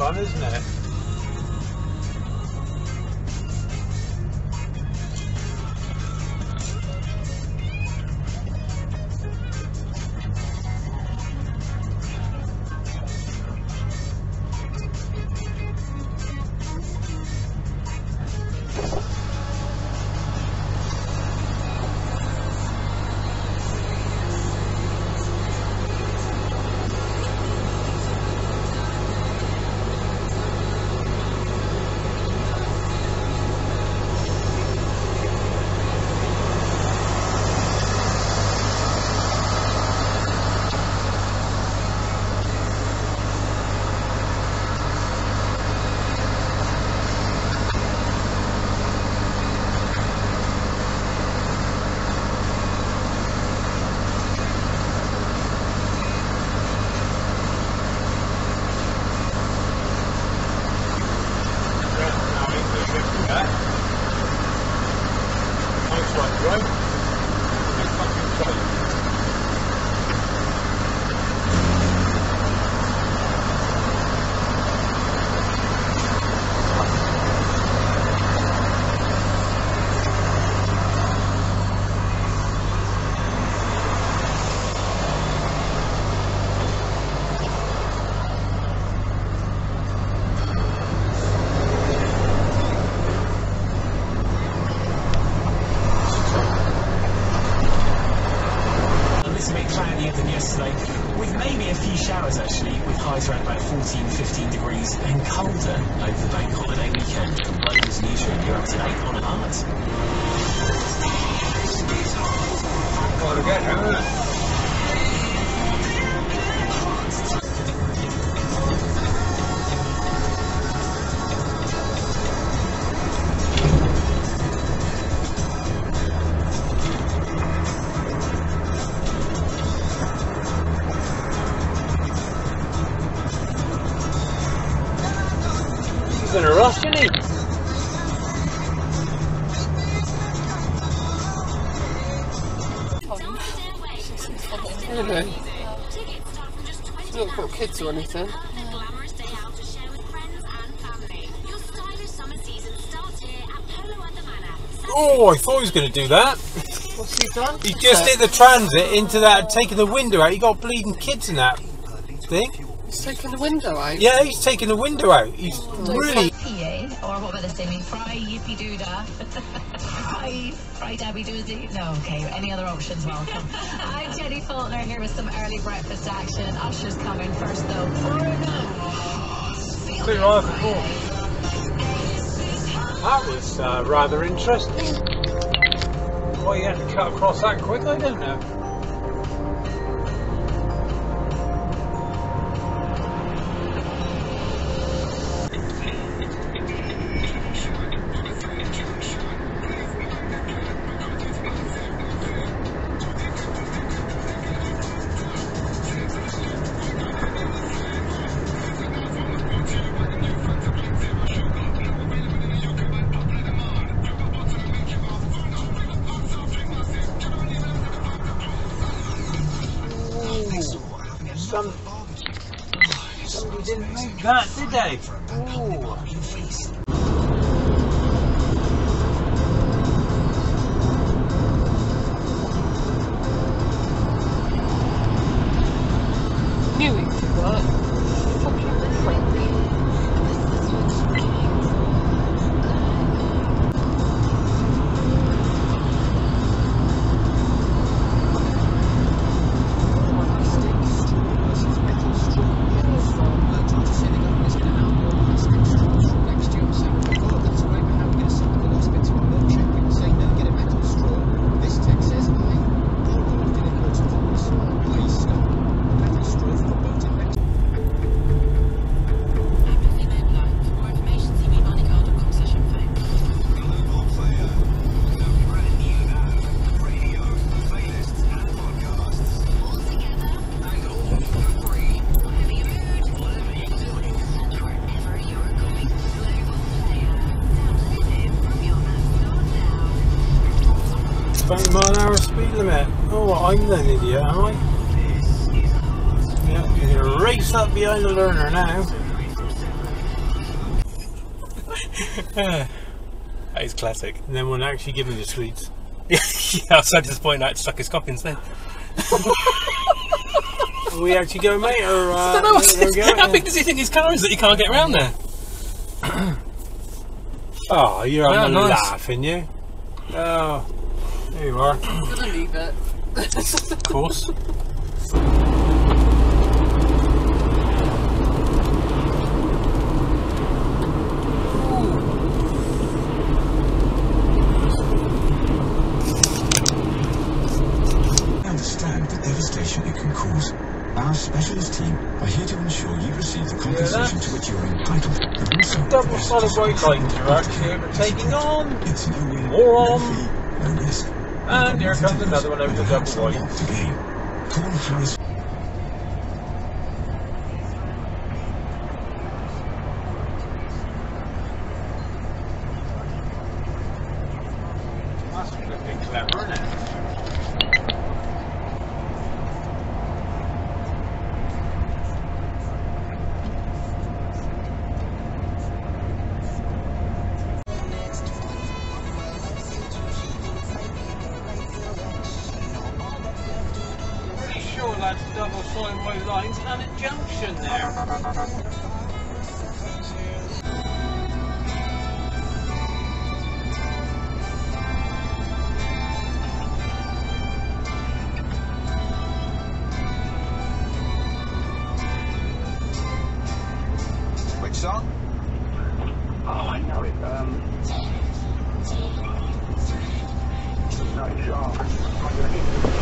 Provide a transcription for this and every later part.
fun, isn't it? With maybe a few showers actually, with highs around about 14-15 degrees and colder over the bank holiday weekend. Local as usual, you're up to date on Alert. Gotta get home. He's in a rush, isn't he? Hello. Not got kids or anything. Oh, I thought he was going to do that. What's he done? He just hit the transit into that, taking the window out. He got bleeding kids in that thing. He's taking the window out? Yeah, he's taking the window out. He's really... PA, or what were they saying? Fry, yippee doodah. Fry dabby doozy. No, okay, any other options welcome. I'm Jenny Faulkner here with some early breakfast action. Usher's coming first though. Clear off the ball. That was rather interesting. Why you had to cut across that quick, I don't know. Somebody didn't make that, did they? Ooh. Knew it could work. Mile-an-hour speed limit. Oh, I'm an idiot, am I? Yeah, you're going to race up behind the learner now. That is classic. And then we'll actually give him the sweets. Yeah, I was so disappointed I had to suck his cock instead. Are we actually going, mate? Or, I don't know, how big does he think his car is that he can't get around there? Oh, you're having a nice. laugh, aren't you? Oh, there you are. I'm gonna leave it. Of course. Understand the devastation it can cause. Our specialist team are here to ensure you receive the compensation to which you're entitled, but also Double solid white lines you're actually overtaking on. it's no win, More no on. fee, no risk. And here comes another one over the double white. To gain. Call Harris. That's flipping clever, isn't it? Pretty sure that's double solid white lines and a junction there. Which song? Oh, I know it. Night Shark.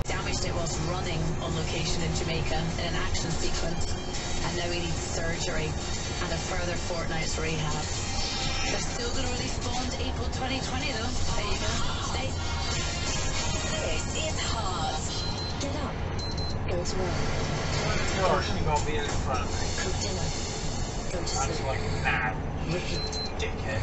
Damaged it whilst running on location in Jamaica in an action sequence, and now he needs surgery and a further fortnight's rehab. They're still going to release Bond April 2020 though. There you go. Stay. This is hard. Get up. Go to work. Gosh, you got me in front of me. Cook dinner. Go to I was sleep. like, nah, Repeat. dickhead.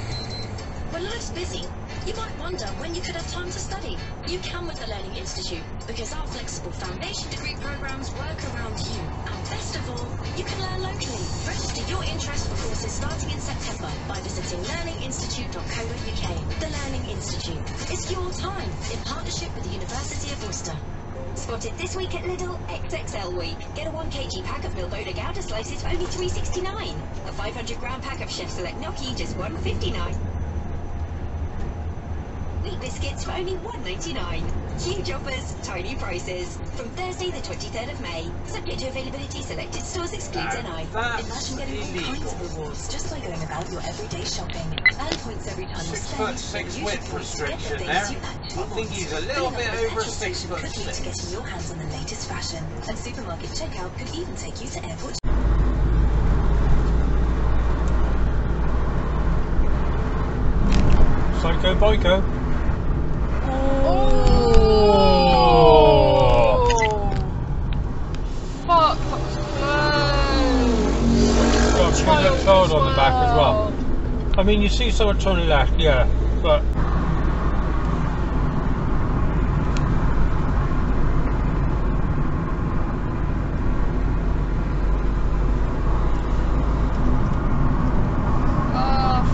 When life's busy, you might wonder when you could have time to study. You can with the Learning Institute, because our flexible foundation degree programs work around you. And best of all, you can learn locally. Register your interest for courses starting in September by visiting learninginstitute.co.uk. The Learning Institute. It's your time, in partnership with the University of Worcester. Spotted this week at Lidl, XXL Week. Get a 1 kg pack of Bilboda Gouda slices for only $3.69. A 500 gram pack of Chef Select gnocchi, just $1.59. Wheat biscuits for only $1.99. Huge offers, tiny prices. From Thursday the 23rd of May. Subject to availability, selected stores excludes NI. That's Imagine getting all kinds illegal. of rewards just by going about your everyday shopping. Earn points every time you 6'6" spend. width restriction there. I think he's a little bit over 6'6". Could lead to getting your hands on the latest fashion. And supermarket checkout could even take you to airport. Psycho Boyko. Fuck, that was close. Got a two-bit fold on the back as well. I mean, you see someone turning left, yeah, but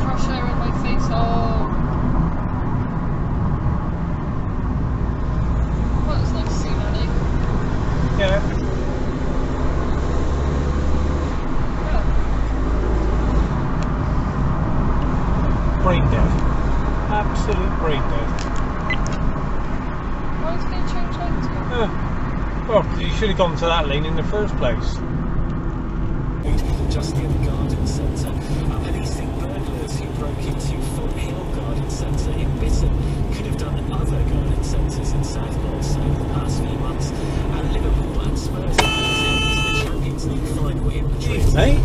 Fresh air in my face. Oh. That was nice scenery. yeah. Brain dead. Absolute brain dead. Why did they change lanes again? Well, 'cause you should have gone to that lane in the first place. Just near the garden centre. Police think burglars who broke into Foothill Garden Centre in Bitton could have done other garden centres in South Gloss over the past few months. And Liverpool and Spurs are into the Champions League final in Madrid. Jeez, mate.